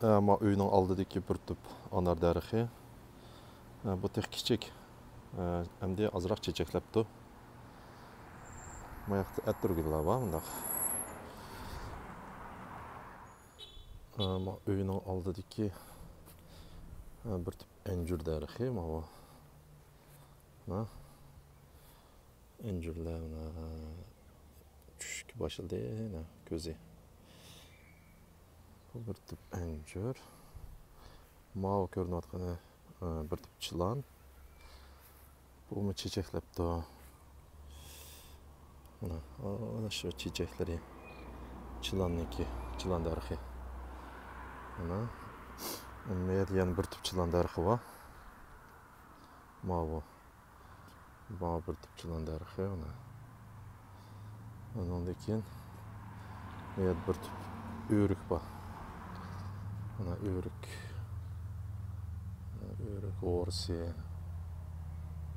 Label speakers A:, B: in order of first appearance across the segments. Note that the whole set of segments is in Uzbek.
A: Ama uyning oldidagi bir tup anar daraxi. Bu tek kichik. Endi ozroq chechaklabdi. Bu yoqda atirgullar bor bundaq. Ama uyning oldidagi bir tup anjur daraxi mana. Mana anjurlar tushga boshladi, ko'zi. Bu bir tup anjur. Mana ko'rinayotgani bir tup chilan. Bu chechaklabdi. Mana shu chechaklari chilanniki, chilan daraxi. Mana bu yerda yana bir tup chilan daraxi bor. Mana bir tup chilan daraxi mana. Ondan keyin bu yerda bir tup o'rik bor. Mana o'rik o'rsi.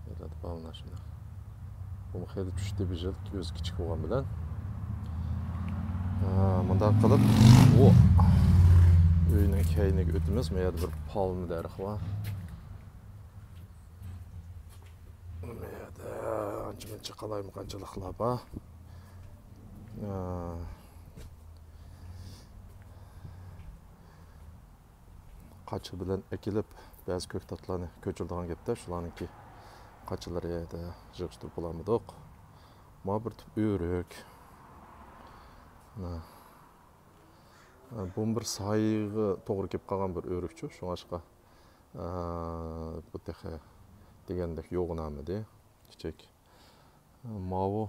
A: Yerda mana shunday. Bu xeyli tushdi bir yil ko'z kichik bo'lgan bilan. Bunda qilib uyning keyniga o'timiz. Bu yerda bir palma daraxti bor. Bu yerda ancha-muncha qalaymi-qanchaliqlar bor. Qachi bilan ekilib, ba'zi ko'ktatlarni ko'chirdigan gapda, shularniki qachilari yerda yig'ishtirib bo'lamidiq. Mana bir tup o'rik. Bu bir sayığı to'g'ri kelib qolgan bir o'rikchi, shunga bu texe degandek yo'g'inamidi, kichik. Mana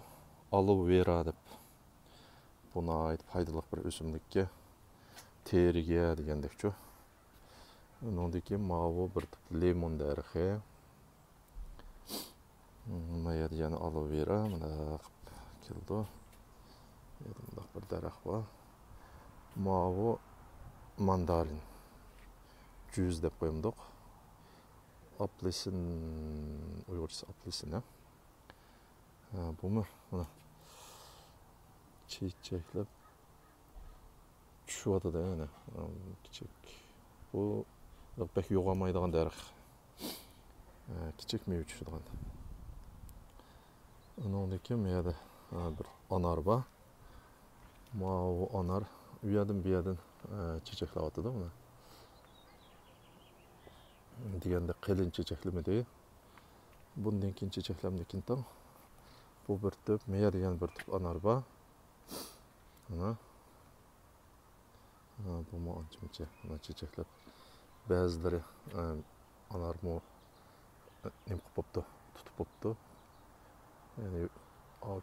A: aloe vera deb buna ait foydali bir o'simlikka, teriga degandekchi. Ondan keyin mana bir tup lemon daraxti. Mana yerda yana aloe vera, mana keldi. Yerda bir daraxt bor. Mana mandarin. Cüz deb qo'yimdiq. Apelsin, uyg'urcha apelsin. Buni mana chechaklab tushyapti-da yana. Kichik. Bu pek yo'g'olmaydigan daraxt. Kichik meva tushadigan. Ondan keyin bu yerda bir anar bor. Mana bu anar u yerdan chechaklanyapti-da buni. Deganda qalin chechaklimidi. Bundan keyin chechaklamnikin tam. Bu bir tup, bu yerda yana bir tup anar bor. Mana. Bu ancha-muncha chechaklab. Ba'zilari anarmi nim qilib qopti, tutib qopti. Yani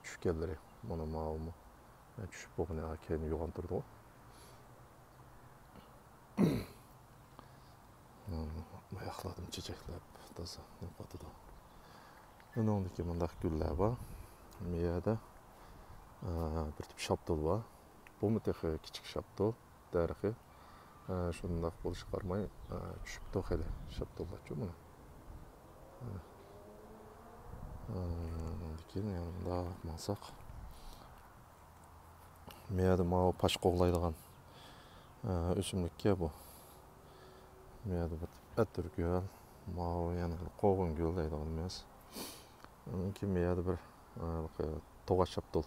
A: tushganlari mana ma'lum. Tushib bo'lgan keyin yo'g'ontirdi. Oyoqlarim chechaklab, toza qotdi. Undan keyin bundaq gullar bor. Bu yerda bir tup shaptul bor. Bu texe kichik shaptul daraxti. Shundaq bo'lishi qarmay tushibdi xeyli shaptullarchi buni. Keyin yanında malsaq. Bu yerda mana pash qo'g'laydigan o'simlikka bu. Bu yerda bir atirgul, mana yana qo'g'in gul deydigan emas. Keyin bu yerda bir to'g'ash shaptul.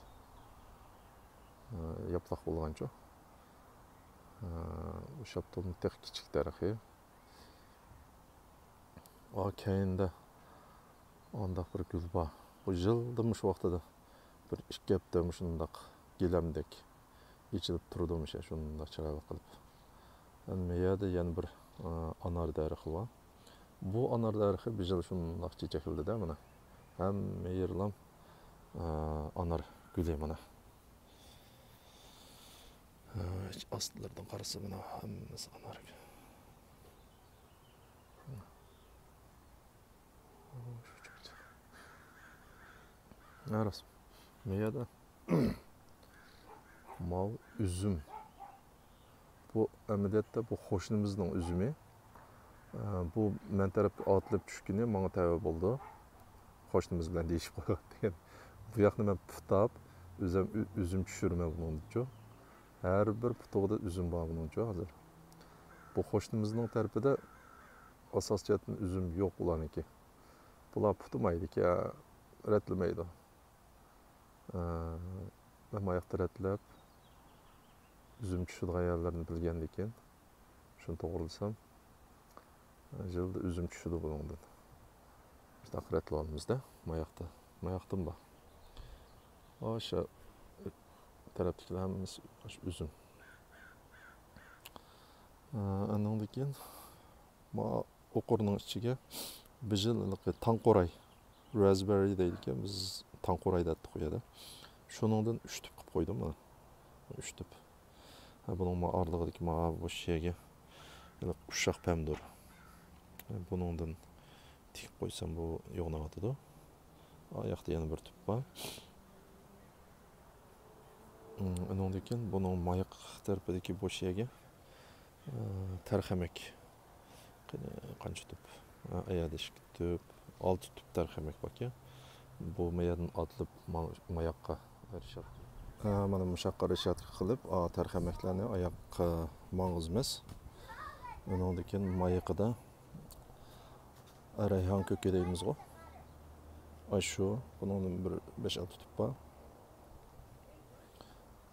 A: Yaproq bo'lgancha. Bu shaptulning tex kichik daraxti. Keyinda onda bir gul bor. Bu yildim shu vaqtida bir 2 hafta shundaq gilamdek yechilib turdim shundaq chiroyli qilib. Bu yerda yana bir anar daraxti bor. Bu anar daraxti bir yil shundaq chechakldi-da mana. Hamma yerlam anar guli mana. Astlardan qarasa mana hammasi anar. Aras. Bu yerda mal üzüm. Bu amaliyotda bu qo'shnimizning üzümü. Bu men tarafga otilib tushgani menga tava bo'ldi. Qo'shnimiz bilan deyishib qo'ygan. Bu yoqni men putab, o'zim üzüm tushirman buningcha. Har bir putug'ida üzüm bor buningcha hozir. bu qo'shnimizning tarafida asos jihatdan uzum yo'q ularniki. Bular putmaydi ki, retlemaydi. Ben ayakta retlep, üzüm çüşüdüğü ayarlarını bilgendik ekan. Şunu to'g'rilasam, yılda üzüm çüşüdü bunundan. İşte retli olmamızda, mayaqtım bak. Aşağı taraftakilerimiz üzüm. Ondan keyin ma oqurning ichiga bir yil tanqoray, raspberry deydi ekan, biz tanqoray deb qo'yadi. Shuningdan 3 tüp qilib qo'ydim mana. 3 tüp. Buning orlig'idagi bu sheyga ushshoq pomidor. Buningdan tikib qo'ysam bu yo'qnatadi. Oyoqda yana bir tüp bor. Ondan keyin buning mayiq tarafidagi bu sheyga tarxamak. Qancha tüp? Ayadish tüp, 6 tüp tarxamak bor ekan. Bu mayadan atılıb mayaqqa erishadi. Mana mushaqqa rishat qilib, tarxamaklarni oyoqqa mang'izmiz. Ondan keyin mayiqida rayhon ko'ki deymiz go. Shu, buningdan bir 5-6 tüp bor.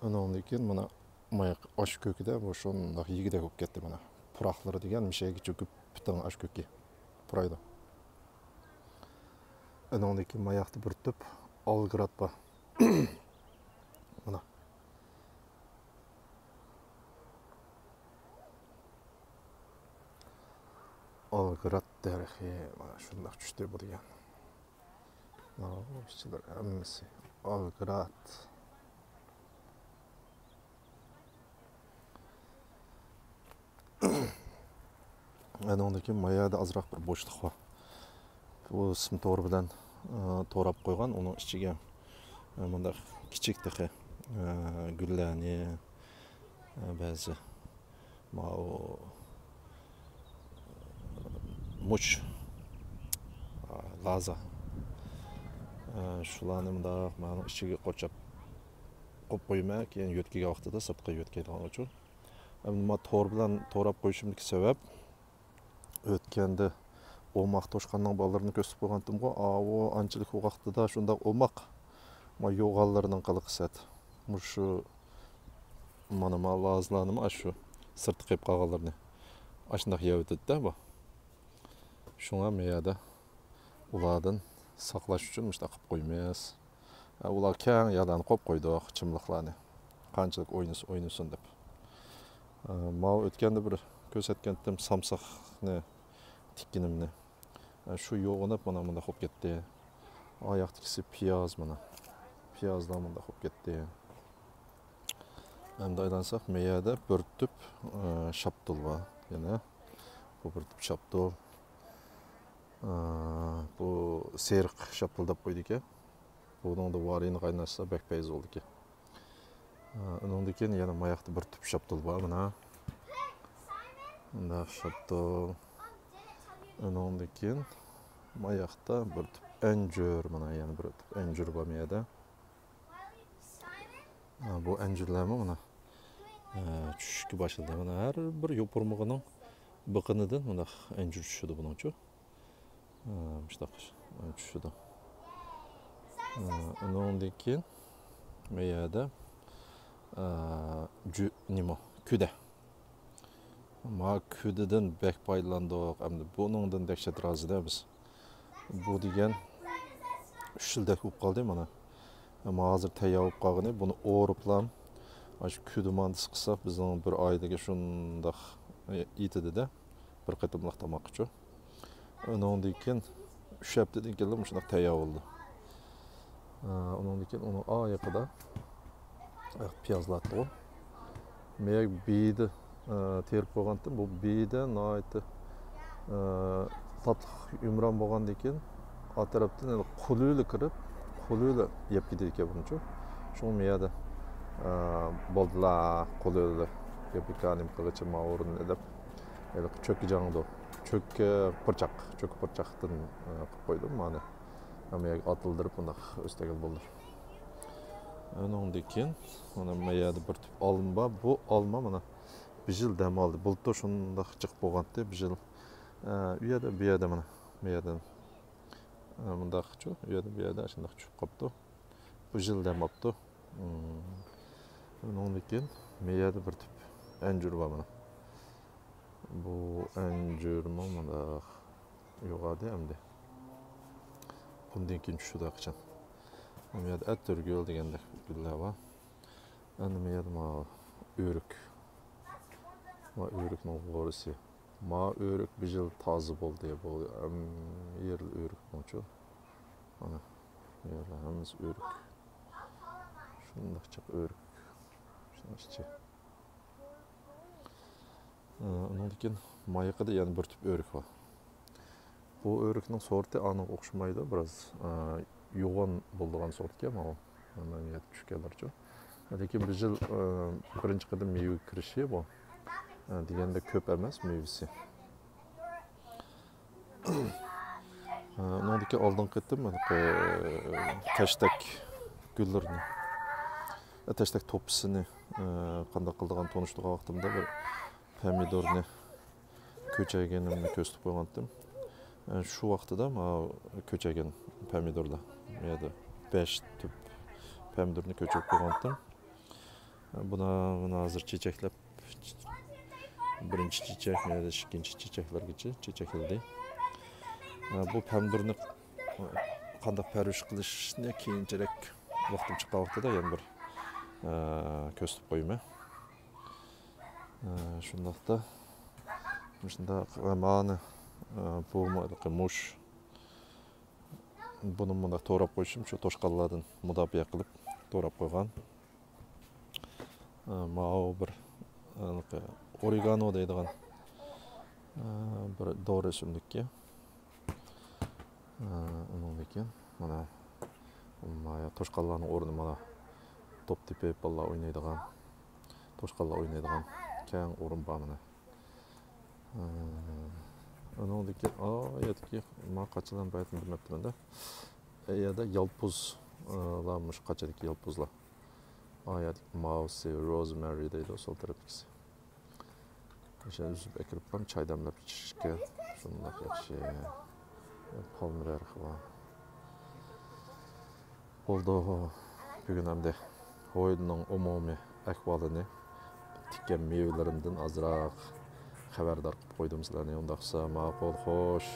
A: Ondan keyin mana mayiq osh ko'kida bu shundoq yigidek bo'lib ketdi mana. Puraqlari degan mishaga cho'kib butun osh ko'ki puraydi. Ondan keyin mayaqda bir tüp algrat bor. Mana. Algrat daraxi mana shundoq tushdi bu degan. Mana bu ishchilar hammasi algrat. Ondan keyin mayada azroq bir bo'shliq bor. Bu sim to'g'ri bilan to'rab qo'ygan, uning ichiga bunda kichik tig'i gullarni ba'zi much laza shularni bundaq mana ichiga qo'chab qo'yib qo'yma, keyin yo'tkaga vaqtida sirtqa yo'tkaydigan uchun. Nima to'r bilan to'rab qo'yishimdagi sabab o'tganda o'maq to'shqanning bolarini ko'rsatib qo'ygandim-ku, o anchalik vaqtida shundoq o'maq ma yo'g'onlarning qiliqsat. Shu mana lazlarni shu sirti qilib qolganlarni ashundoq yeyotdi-da bu. Shunga meyada ulardan saqlash uchun mushtaq qilib qo'ymaymiz. Ular keng yerdan qo'yib qo'ydik, chimliqlarni. Qanchalik o'ynasin deb. Ma o'tganda bir ko'rsatgandim samsaqni tikkinimni. Shu yo'g'inib mana bunda qo'yib ketdi. Oyoqdagisi piyoz mana. Piyozlar bunda qo'yib ketdi. Endi aylansak meyada bir tüp shaptul bor. Yana bu bir tüp shaptul. Bu seriq shaptul deb qo'ydik ekan. Buningda varini qaynatsa bakpayz bo'ldi ekan. Undan keyin yana mayaqda bir tüp shaptul bor mana. Bunda shaptul. Undan keyin mayaqda bir tüp anjur mana, yana bir tüp anjur bor meyada. Bu anjurlarni mana tushishga boshladi. Mana har bir yo'purmog'ining biqinidan mana anjur tushadi buningcha. Mushtaq tushadi. Undan keyin meyada kuda. Ma kudadan bek foydalandik. Endi buningdan dahshat rozida biz. Bu degan 3 yilda bo'lib qoldi mana. Ama hozir tayyor bo'lib qolgani, buni o'riblam, shu kudumanni qilsak bizning bir oydaga shundoq yetadi-da, bir qatimliq tomoq uchun. Undan keyin 3 haftadan keyin shundoq tayyor bo'ldi. Undan keyin uni oyoqida piyozlatdi. Men biydi terib qo'ygandim. Bu biyda noyati tatlı yumron bo'lgandan keyin o tarafdan qululi kirib, qululi yeb ketdi ekan buncha. Shu meyada bo'ldilar qululi yeb ketganim qilichi ma'urin deb cho'kki jangdo. Cho'kki purchaqdan qilib qo'ydim mana. Meyga atıldirib bundoq o'stegil bo'ldi. Undan keyin mana meyada bir tüp olma bor. Bu olma mana bir yıl dem aldı. Bulutda şundaq çıkıp bolğandı bir yıl. Bu yerda mana bu yerden mundaq çok, bu yerda şundaq çıkıp qaptı. Bu yıl dem aptı. Ondan keyin bu yerda bir tip anjur var mana. Bu anjur mana yo'g'adi endi. Bundan keyin tushdi aqchan. Bu yerda atörgül degandek gullar var. Endi bu yerda mana o'rik. Ma o'rikning g'orisi. Ma o'rik bir yıl toza bo'ldi bu. Yerli o'rik buncha. Mana yerlar hammasi o'rik. Shundaqcha o'rik. Shunaqcha. Ondan keyin mayaqada yana bir tip o'rik var. Bu o'rikning sorti aniq o'xshamaydi, biroz yo'g'on bo'lgan sortga mana. Mana yetib tushganlarcha. Lekin bir yıl birinchi qadim meva kirishi bu. Deganda ko'p emas mevasi. Ondan keyin oldin ketdim mana tashdek gullarni. Tashdek to'pisini qanday qildigan tonishtirgan vaqtimda bir pomidorni ko'chaganimni ko'zlab qo'ygandim. Shu vaqtida mana ko'chagan pomidorlar. Yerda 5 tüp pomidorni ko'chirib qo'ygandim. Buni hozir chechaklab birinchi chechak, yana ikkinchi chechaklargacha chechakildi. Bu pomidorni qanday parvash qilishni keyinchalik vaqtim chiqqan vaqtida yana bir ko'zlab qo'yman. Shundaqda mana bu mush buni bunda to'rab qo'yishim shu toshqallardan mudofiya qilib to'rab qo'ygan. Mana bir oregano deydigan bir dori o'simlikka. Undan keyin mana toshqallarning o'rni mana top tepib bolalar o'ynaydigan, toshqallar o'ynaydigan keng o'rin bor mana. Ondan keyin yetki men qachon baytni bilmabman-da. Yerda yalpuzlarmış qachalik yalpuzlar. Ayet mouse, rosemary deydi o sol tarafkisi. O'sha üzüb ekirib ham choy damlab ichishga shundoq yaxshi. Palmirar var. Bo'ldi. Bugun hamda o'yinning umumiy ahvolini tikkan mevalarimdan azroq xabardor qilib qo'ydim sizlarni. Undaqsa ma'qul, xo'sh.